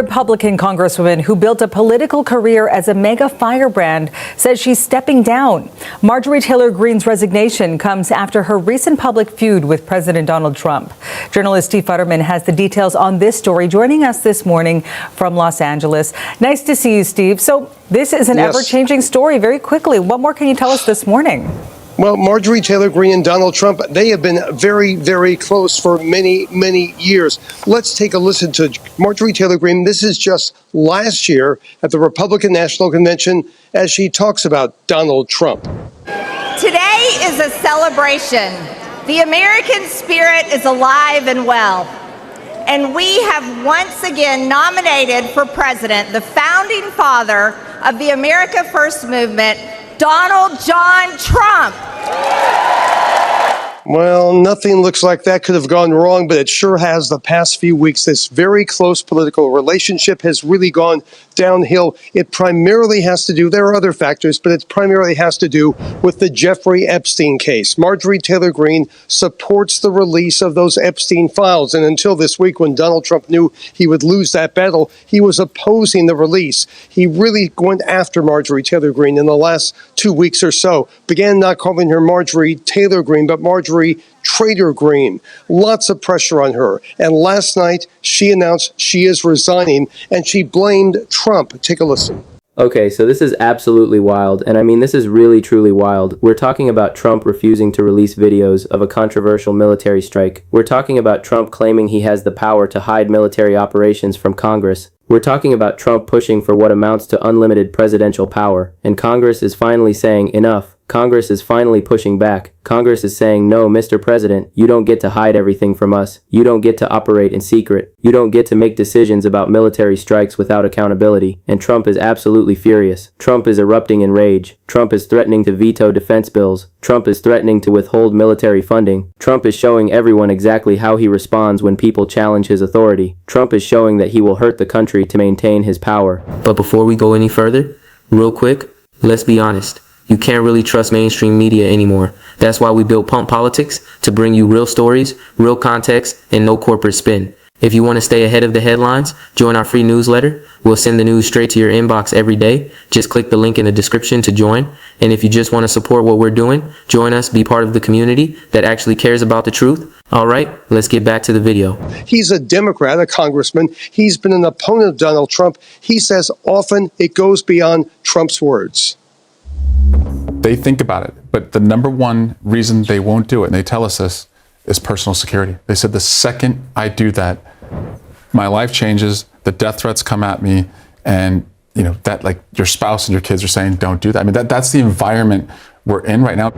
Republican congresswoman who built a political career as a mega firebrand says she's stepping down. Marjorie Taylor Greene's resignation comes after her recent public feud with President Donald Trump. Journalist Steve Futterman has the details on this story, joining us this morning from Los Angeles. Nice to see you, Steve. So this is an ever-changing story. Very quickly, what more can you tell us this morning? Well, Marjorie Taylor Greene and Donald Trump, they have been very, very close for many, many years. Let's take a listen to Marjorie Taylor Greene. This is just last year at the Republican National Convention as she talks about Donald Trump. Today is a celebration. The American spirit is alive and well. And we have once again nominated for president the founding father of the America First movement, Donald John Trump. Well, nothing looks like that could have gone wrong, but it sure has the past few weeks. This very close political relationship has really gone downhill. It primarily has to do, there are other factors, but it primarily has to do with the Jeffrey Epstein case. Marjorie Taylor Greene supports the release of those Epstein files. And until this week, when Donald Trump knew he would lose that battle, he was opposing the release. He really went after Marjorie Taylor Greene in the last 2 weeks or so. Began not calling her Marjorie Taylor Greene, but Marjorie Traitor Greene. Lots of pressure on her. And last night, she announced she is resigning, and she blamed Trump. Take a listen. Okay, so this is absolutely wild, and I mean this is really truly wild. We're talking about Trump refusing to release videos of a controversial military strike. We're talking about Trump claiming he has the power to hide military operations from Congress. We're talking about Trump pushing for what amounts to unlimited presidential power, and Congress is finally saying enough. Congress is finally pushing back. Congress is saying, no, Mr. President, you don't get to hide everything from us. You don't get to operate in secret. You don't get to make decisions about military strikes without accountability. And Trump is absolutely furious. Trump is erupting in rage. Trump is threatening to veto defense bills. Trump is threatening to withhold military funding. Trump is showing everyone exactly how he responds when people challenge his authority. Trump is showing that he will hurt the country to maintain his power. But before we go any further, real quick, let's be honest. You can't really trust mainstream media anymore. That's why we built Pump Politics, to bring you real stories, real context, and no corporate spin. If you want to stay ahead of the headlines, join our free newsletter. We'll send the news straight to your inbox every day. Just click the link in the description to join. And if you just want to support what we're doing, join us, be part of the community that actually cares about the truth. All right, let's get back to the video. He's a Democrat, a congressman. He's been an opponent of Donald Trump. He says often it goes beyond Trump's words. They think about it, but the number one reason they won't do it, and they tell us this, is personal security. They said the second I do that, my life changes, the death threats come at me, and you know that, like, your spouse and your kids are saying, don't do that. I mean, that's the environment we're in right now.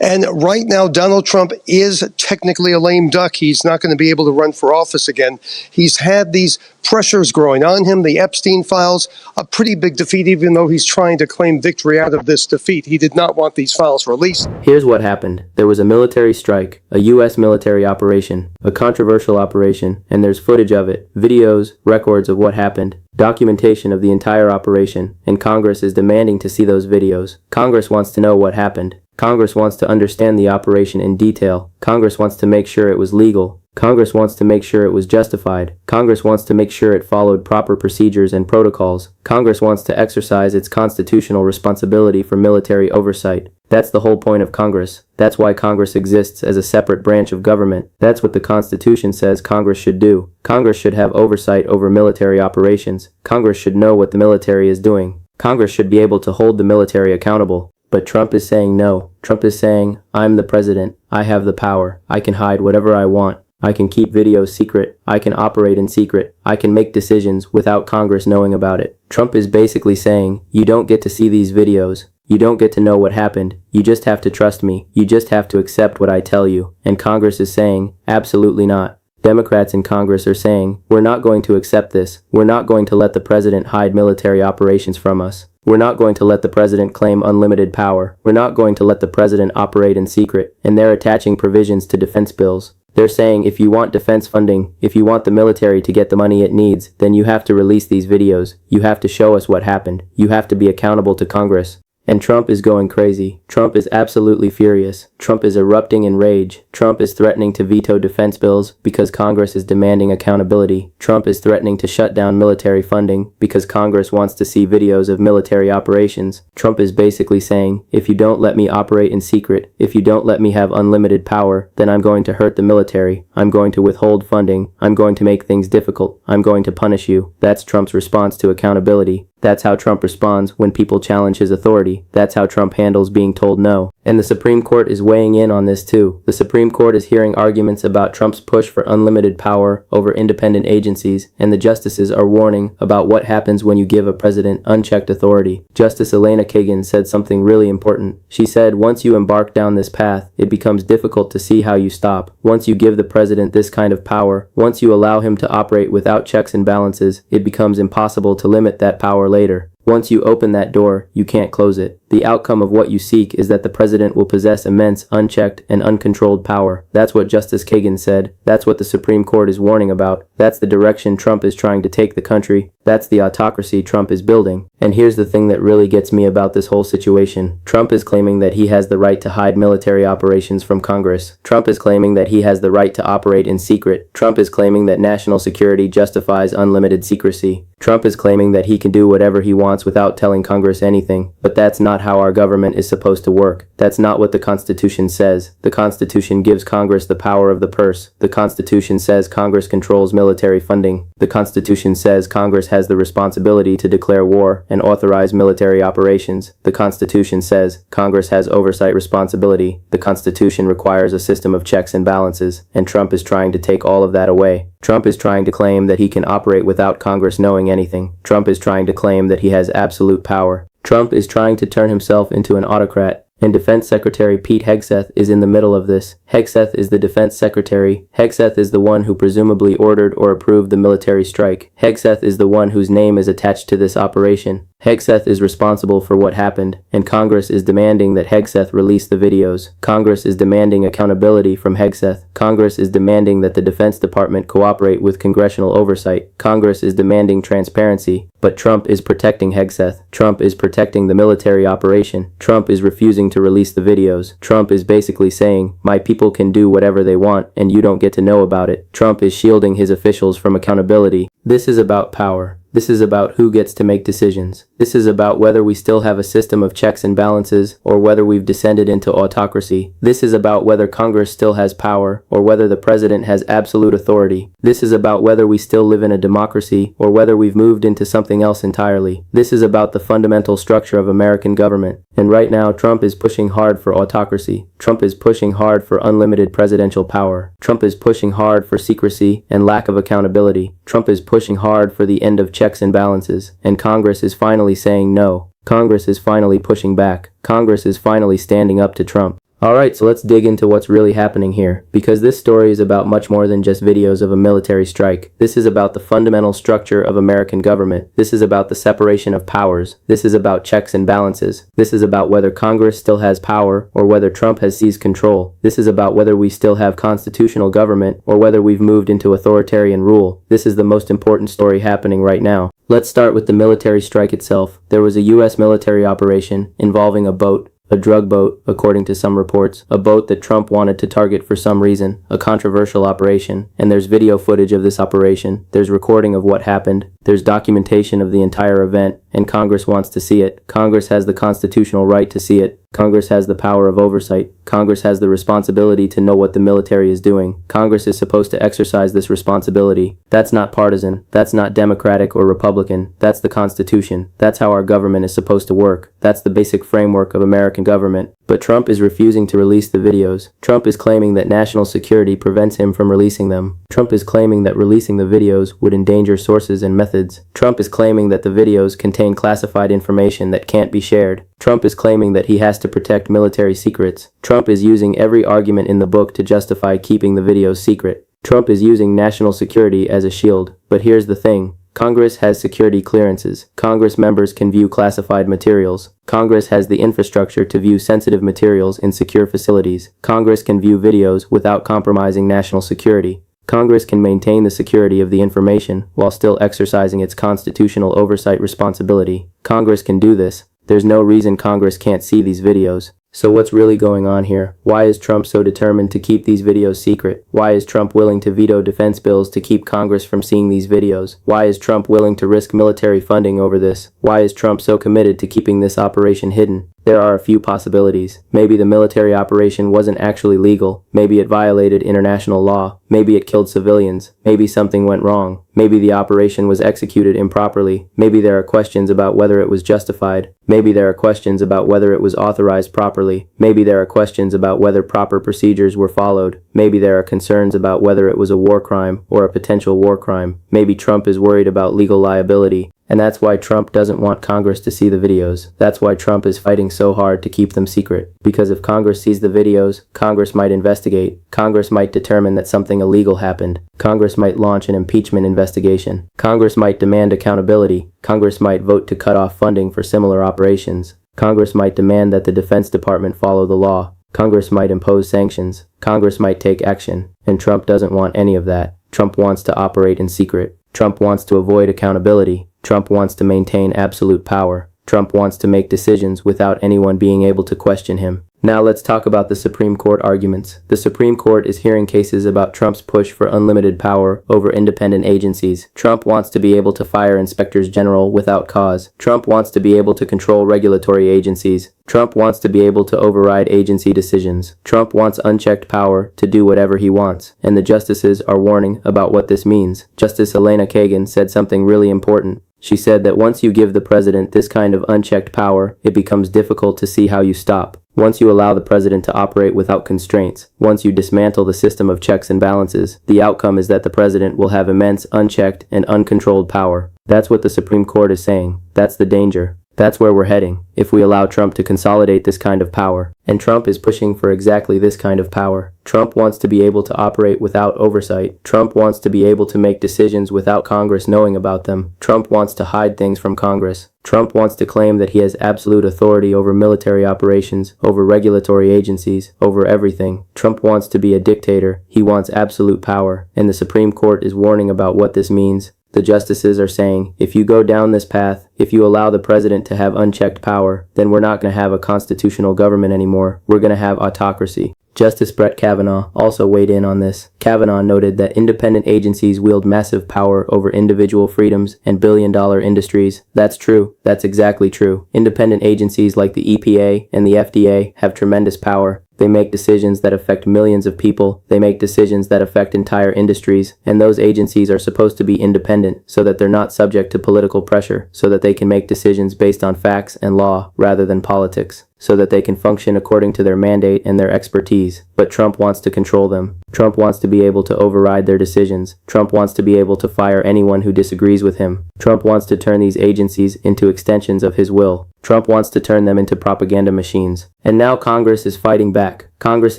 And right now, Donald Trump is technically a lame duck. He's not going to be able to run for office again. He's had these pressures growing on him, the Epstein files, a pretty big defeat, even though he's trying to claim victory out of this defeat. He did not want these files released. Here's what happened. There was a military strike, a U.S. military operation, a controversial operation, and there's footage of it, videos, records of what happened, documentation of the entire operation, and Congress is demanding to see those videos. Congress wants to know what happened. Congress wants to understand the operation in detail. Congress wants to make sure it was legal. Congress wants to make sure it was justified. Congress wants to make sure it followed proper procedures and protocols. Congress wants to exercise its constitutional responsibility for military oversight. That's the whole point of Congress. That's why Congress exists as a separate branch of government. That's what the Constitution says Congress should do. Congress should have oversight over military operations. Congress should know what the military is doing. Congress should be able to hold the military accountable. But Trump is saying no. Trump is saying, I'm the president. I have the power. I can hide whatever I want. I can keep videos secret. I can operate in secret. I can make decisions without Congress knowing about it. Trump is basically saying, you don't get to see these videos. You don't get to know what happened. You just have to trust me. You just have to accept what I tell you. And Congress is saying, absolutely not. Democrats in Congress are saying, we're not going to accept this. We're not going to let the president hide military operations from us. We're not going to let the president claim unlimited power. We're not going to let the president operate in secret. And they're attaching provisions to defense bills. They're saying if you want defense funding, if you want the military to get the money it needs, then you have to release these videos. You have to show us what happened. You have to be accountable to Congress. And Trump is going crazy. Trump is absolutely furious. Trump is erupting in rage. Trump is threatening to veto defense bills because Congress is demanding accountability. Trump is threatening to shut down military funding because Congress wants to see videos of military operations. Trump is basically saying, if you don't let me operate in secret, if you don't let me have unlimited power, then I'm going to hurt the military. I'm going to withhold funding. I'm going to make things difficult. I'm going to punish you. That's Trump's response to accountability. That's how Trump responds when people challenge his authority. That's how Trump handles being told no. And the Supreme Court is weighing in on this too. The Supreme Court is hearing arguments about Trump's push for unlimited power over independent agencies, and the justices are warning about what happens when you give a president unchecked authority. Justice Elena Kagan said something really important. She said, once you embark down this path, it becomes difficult to see how you stop. Once you give the president this kind of power, once you allow him to operate without checks and balances, it becomes impossible to limit that power later. Once you open that door, you can't close it. The outcome of what you seek is that the president will possess immense, unchecked, and uncontrolled power. That's what Justice Kagan said. That's what the Supreme Court is warning about. That's the direction Trump is trying to take the country. That's the autocracy Trump is building. And here's the thing that really gets me about this whole situation. Trump is claiming that he has the right to hide military operations from Congress. Trump is claiming that he has the right to operate in secret. Trump is claiming that national security justifies unlimited secrecy. Trump is claiming that he can do whatever he wants without telling Congress anything. But that's not how our government is supposed to work. That's not what the Constitution says. The Constitution gives Congress the power of the purse. The Constitution says Congress controls military funding. The Constitution says Congress has the responsibility to declare war and authorize military operations. The Constitution says Congress has oversight responsibility. The Constitution requires a system of checks and balances, and Trump is trying to take all of that away. Trump is trying to claim that he can operate without Congress knowing anything. Trump is trying to claim that he has absolute power. Trump is trying to turn himself into an autocrat. And Defense Secretary Pete Hegseth is in the middle of this. Hegseth is the Defense Secretary. Hegseth is the one who presumably ordered or approved the military strike. Hegseth is the one whose name is attached to this operation. Hegseth is responsible for what happened, and Congress is demanding that Hegseth release the videos. Congress is demanding accountability from Hegseth. Congress is demanding that the Defense Department cooperate with congressional oversight. Congress is demanding transparency. But Trump is protecting Hegseth. Trump is protecting the military operation. Trump is refusing to release the videos. Trump is basically saying, my people can do whatever they want, and you don't get to know about it. Trump is shielding his officials from accountability. This is about power. This is about who gets to make decisions. This is about whether we still have a system of checks and balances or whether we've descended into autocracy. This is about whether Congress still has power or whether the president has absolute authority. This is about whether we still live in a democracy or whether we've moved into something else entirely. This is about the fundamental structure of American government. And right now, Trump is pushing hard for autocracy. Trump is pushing hard for unlimited presidential power. Trump is pushing hard for secrecy and lack of accountability. Trump is pushing hard for the end of checks and balances. And Congress is finally saying no. Congress is finally pushing back. Congress is finally standing up to Trump. Alright, so let's dig into what's really happening here, because this story is about much more than just videos of a military strike. This is about the fundamental structure of American government. This is about the separation of powers. This is about checks and balances. This is about whether Congress still has power or whether Trump has seized control. This is about whether we still have constitutional government or whether we've moved into authoritarian rule. This is the most important story happening right now. Let's start with the military strike itself. There was a U.S. military operation involving a boat. A drug boat, according to some reports, a boat that Trump wanted to target for some reason, a controversial operation, and there's video footage of this operation, there's recording of what happened, there's documentation of the entire event, and Congress wants to see it. Congress has the constitutional right to see it. Congress has the power of oversight. Congress has the responsibility to know what the military is doing. Congress is supposed to exercise this responsibility. That's not partisan. That's not Democratic or Republican. That's the Constitution. That's how our government is supposed to work. That's the basic framework of American government. But Trump is refusing to release the videos. Trump is claiming that national security prevents him from releasing them. Trump is claiming that releasing the videos would endanger sources and methods. Trump is claiming that the videos contain classified information that can't be shared. Trump is claiming that he has to protect military secrets. Trump is using every argument in the book to justify keeping the videos secret. Trump is using national security as a shield. But here's the thing. Congress has security clearances. Congress members can view classified materials. Congress has the infrastructure to view sensitive materials in secure facilities. Congress can view videos without compromising national security. Congress can maintain the security of the information while still exercising its constitutional oversight responsibility. Congress can do this. There's no reason Congress can't see these videos. So what's really going on here? Why is Trump so determined to keep these videos secret? Why is Trump willing to veto defense bills to keep Congress from seeing these videos? Why is Trump willing to risk military funding over this? Why is Trump so committed to keeping this operation hidden? There are a few possibilities. Maybe the military operation wasn't actually legal. Maybe it violated international law. Maybe it killed civilians. Maybe something went wrong. Maybe the operation was executed improperly. Maybe there are questions about whether it was justified. Maybe there are questions about whether it was authorized properly. Maybe there are questions about whether proper procedures were followed. Maybe there are concerns about whether it was a war crime or a potential war crime. Maybe Trump is worried about legal liability. And that's why Trump doesn't want Congress to see the videos. That's why Trump is fighting so hard to keep them secret. Because if Congress sees the videos, Congress might investigate. Congress might determine that something illegal happened. Congress might launch an impeachment investigation. Congress might demand accountability. Congress might vote to cut off funding for similar operations. Congress might demand that the Defense Department follow the law. Congress might impose sanctions. Congress might take action. And Trump doesn't want any of that. Trump wants to operate in secret. Trump wants to avoid accountability. Trump wants to maintain absolute power. Trump wants to make decisions without anyone being able to question him. Now let's talk about the Supreme Court arguments. The Supreme Court is hearing cases about Trump's push for unlimited power over independent agencies. Trump wants to be able to fire inspectors general without cause. Trump wants to be able to control regulatory agencies. Trump wants to be able to override agency decisions. Trump wants unchecked power to do whatever he wants. And the justices are warning about what this means. Justice Elena Kagan said something really important. She said that once you give the president this kind of unchecked power, it becomes difficult to see how you stop. Once you allow the president to operate without constraints, once you dismantle the system of checks and balances, the outcome is that the president will have immense, unchecked, and uncontrolled power. That's what the Supreme Court is saying. That's the danger. That's where we're heading, if we allow Trump to consolidate this kind of power. And Trump is pushing for exactly this kind of power. Trump wants to be able to operate without oversight. Trump wants to be able to make decisions without Congress knowing about them. Trump wants to hide things from Congress. Trump wants to claim that he has absolute authority over military operations, over regulatory agencies, over everything. Trump wants to be a dictator. He wants absolute power. And the Supreme Court is warning about what this means. The justices are saying, if you go down this path, if you allow the president to have unchecked power, then we're not going to have a constitutional government anymore. We're going to have autocracy. Justice Brett Kavanaugh also weighed in on this. Kavanaugh noted that independent agencies wield massive power over individual freedoms and billion-dollar industries. That's true. That's exactly true. Independent agencies like the EPA and the FDA have tremendous power. They make decisions that affect millions of people. They make decisions that affect entire industries. And those agencies are supposed to be independent so that they're not subject to political pressure, so that they can make decisions based on facts and law rather than politics, so that they can function according to their mandate and their expertise. But Trump wants to control them. Trump wants to be able to override their decisions. Trump wants to be able to fire anyone who disagrees with him. Trump wants to turn these agencies into extensions of his will. Trump wants to turn them into propaganda machines. And now Congress is fighting back. Congress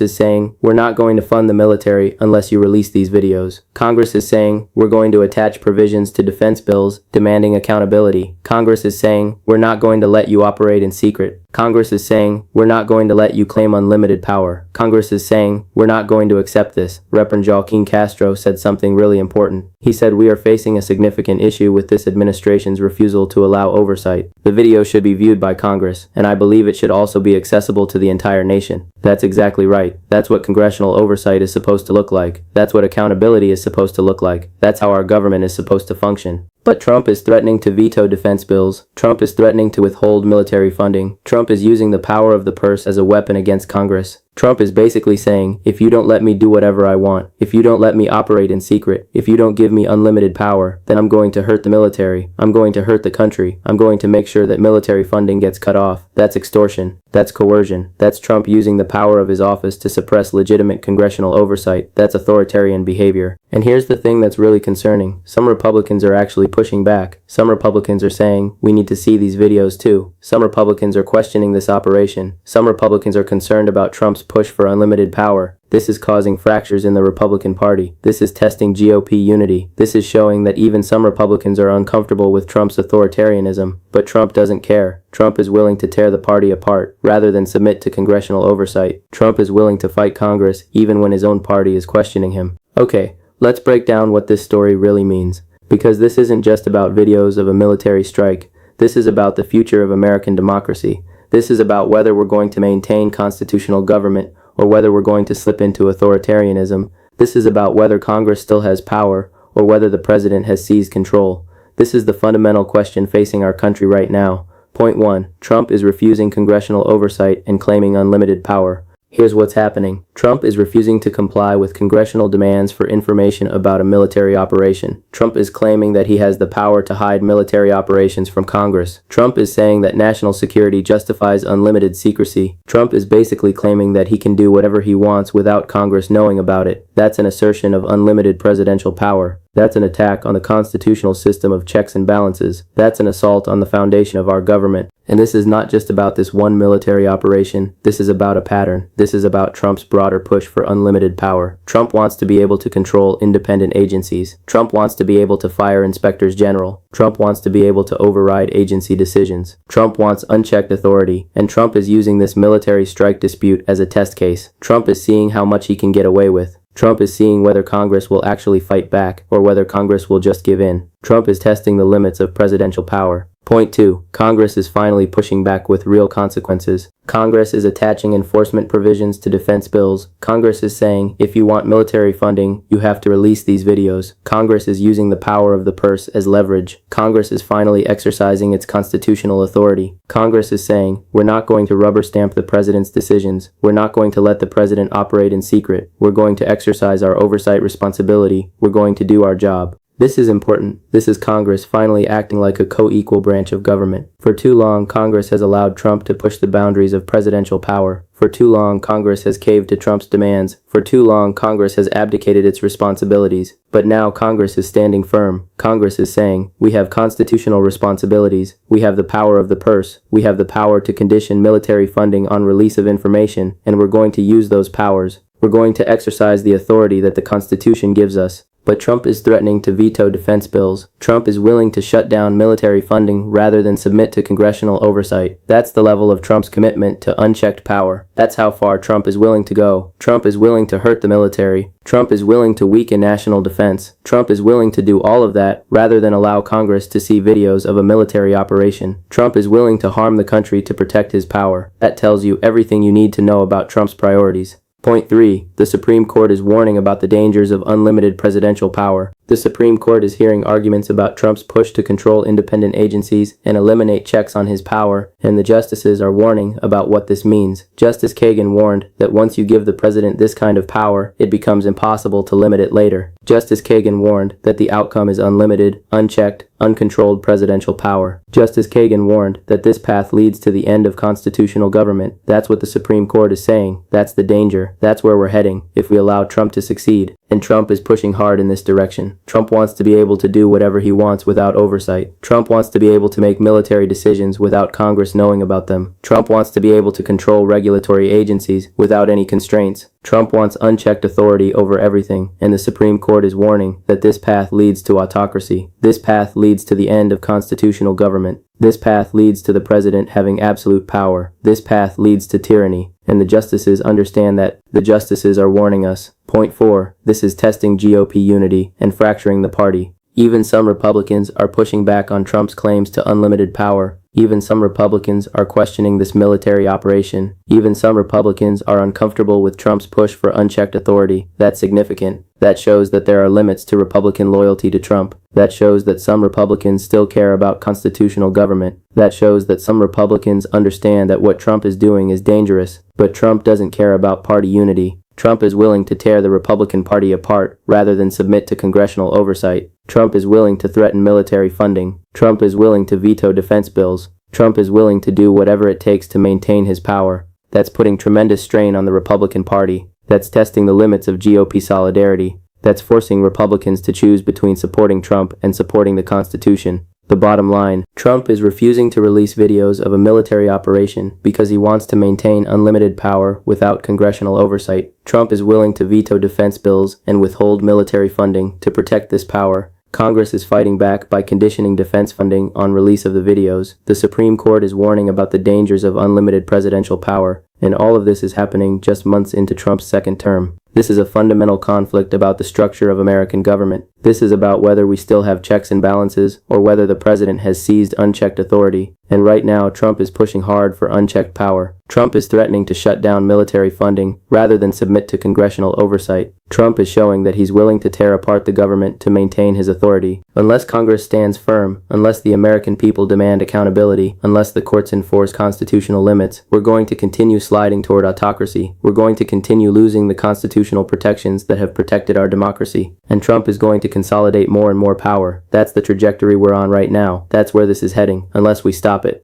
is saying, we're not going to fund the military unless you release these videos. Congress is saying, we're going to attach provisions to defense bills demanding accountability. Congress is saying, we're not going to let you operate in secret. Congress is saying, we're not going to let you claim unlimited power. Congress is saying, we're not going to accept this. Reverend Joaquin Castro said something really important. He said, we are facing a significant issue with this administration's refusal to allow oversight. The video should be viewed by Congress, and I believe it should also be accessible to the entire nation. That's exactly right. That's what congressional oversight is supposed to look like. That's what accountability is supposed to look like. That's how our government is supposed to function. But Trump is threatening to veto defense bills. Trump is threatening to withhold military funding. Trump is using the power of the purse as a weapon against Congress. Trump is basically saying, if you don't let me do whatever I want, if you don't let me operate in secret, if you don't give me unlimited power, then I'm going to hurt the military. I'm going to hurt the country. I'm going to make sure that military funding gets cut off. That's extortion. That's coercion. That's Trump using the power of his office to suppress legitimate congressional oversight. That's authoritarian behavior. And here's the thing that's really concerning. Some Republicans are actually pushing back. Some Republicans are saying, we need to see these videos too. Some Republicans are questioning this operation. Some Republicans are concerned about Trump's push for unlimited power. This is causing fractures in the Republican Party. This is testing GOP unity. This is showing that even some Republicans are uncomfortable with Trump's authoritarianism. But Trump doesn't care. Trump is willing to tear the party apart rather than submit to congressional oversight. Trump is willing to fight Congress even when his own party is questioning him. Okay, let's break down what this story really means. Because this isn't just about videos of a military strike. This is about the future of American democracy. This is about whether we're going to maintain constitutional government or whether we're going to slip into authoritarianism. This is about whether Congress still has power or whether the president has seized control. This is the fundamental question facing our country right now. Point 1. Trump is refusing congressional oversight and claiming unlimited power. Here's what's happening. Trump is refusing to comply with congressional demands for information about a military operation. Trump is claiming that he has the power to hide military operations from Congress. Trump is saying that national security justifies unlimited secrecy. Trump is basically claiming that he can do whatever he wants without Congress knowing about it. That's an assertion of unlimited presidential power. That's an attack on the constitutional system of checks and balances. That's an assault on the foundation of our government. And this is not just about this one military operation. This is about a pattern. This is about Trump's broader push for unlimited power. Trump wants to be able to control independent agencies. Trump wants to be able to fire inspectors general. Trump wants to be able to override agency decisions. Trump wants unchecked authority. And Trump is using this military strike dispute as a test case. Trump is seeing how much he can get away with. Trump is seeing whether Congress will actually fight back or whether Congress will just give in. Trump is testing the limits of presidential power. Point 2. Congress is finally pushing back with real consequences. Congress is attaching enforcement provisions to defense bills. Congress is saying, if you want military funding, you have to release these videos. Congress is using the power of the purse as leverage. Congress is finally exercising its constitutional authority. Congress is saying, we're not going to rubber stamp the president's decisions. We're not going to let the president operate in secret. We're going to exercise our oversight responsibility. We're going to do our job. This is important. This is Congress finally acting like a co-equal branch of government. For too long, Congress has allowed Trump to push the boundaries of presidential power. For too long, Congress has caved to Trump's demands. For too long, Congress has abdicated its responsibilities. But now Congress is standing firm. Congress is saying, we have constitutional responsibilities. We have the power of the purse. We have the power to condition military funding on release of information, and we're going to use those powers. We're going to exercise the authority that the Constitution gives us. But Trump is threatening to veto defense bills. Trump is willing to shut down military funding rather than submit to congressional oversight. That's the level of Trump's commitment to unchecked power. That's how far Trump is willing to go. Trump is willing to hurt the military. Trump is willing to weaken national defense. Trump is willing to do all of that rather than allow Congress to see videos of a military operation. Trump is willing to harm the country to protect his power. That tells you everything you need to know about Trump's priorities. Point 3. The Supreme Court is warning about the dangers of unlimited presidential power. The Supreme Court is hearing arguments about Trump's push to control independent agencies and eliminate checks on his power, and the justices are warning about what this means. Justice Kagan warned that once you give the president this kind of power, it becomes impossible to limit it later. Justice Kagan warned that the outcome is unlimited, unchecked, uncontrolled presidential power. Justice Kagan warned that this path leads to the end of constitutional government. That's what the Supreme Court is saying. That's the danger. That's where we're heading if we allow Trump to succeed. And Trump is pushing hard in this direction. Trump wants to be able to do whatever he wants without oversight. Trump wants to be able to make military decisions without Congress knowing about them. Trump wants to be able to control regulatory agencies without any constraints. Trump wants unchecked authority over everything, and the Supreme Court is warning that this path leads to autocracy. This path leads to the end of constitutional government. This path leads to the president having absolute power. This path leads to tyranny, and the justices understand that. The justices are warning us. Point 4. This is testing GOP unity and fracturing the party. Even some Republicans are pushing back on Trump's claims to unlimited power. Even some Republicans are questioning this military operation. Even some Republicans are uncomfortable with Trump's push for unchecked authority. That's significant. That shows that there are limits to Republican loyalty to Trump. That shows that some Republicans still care about constitutional government. That shows that some Republicans understand that what Trump is doing is dangerous. But Trump doesn't care about party unity. Trump is willing to tear the Republican Party apart rather than submit to congressional oversight. Trump is willing to threaten military funding. Trump is willing to veto defense bills. Trump is willing to do whatever it takes to maintain his power. That's putting tremendous strain on the Republican Party. That's testing the limits of GOP solidarity. That's forcing Republicans to choose between supporting Trump and supporting the Constitution. The bottom line, Trump is refusing to release videos of a military operation because he wants to maintain unlimited power without congressional oversight. Trump is willing to veto defense bills and withhold military funding to protect this power. Congress is fighting back by conditioning defense funding on release of the videos. The Supreme Court is warning about the dangers of unlimited presidential power. And all of this is happening just months into Trump's second term. This is a fundamental conflict about the structure of American government. This is about whether we still have checks and balances or whether the president has seized unchecked authority. And right now, Trump is pushing hard for unchecked power. Trump is threatening to shut down military funding rather than submit to congressional oversight. Trump is showing that he's willing to tear apart the government to maintain his authority. Unless Congress stands firm, unless the American people demand accountability, unless the courts enforce constitutional limits, we're going to continue sliding toward autocracy. We're going to continue losing the constitutional protections that have protected our democracy. And Trump is going to consolidate more and more power. That's the trajectory we're on right now. That's where this is heading, unless we stop it.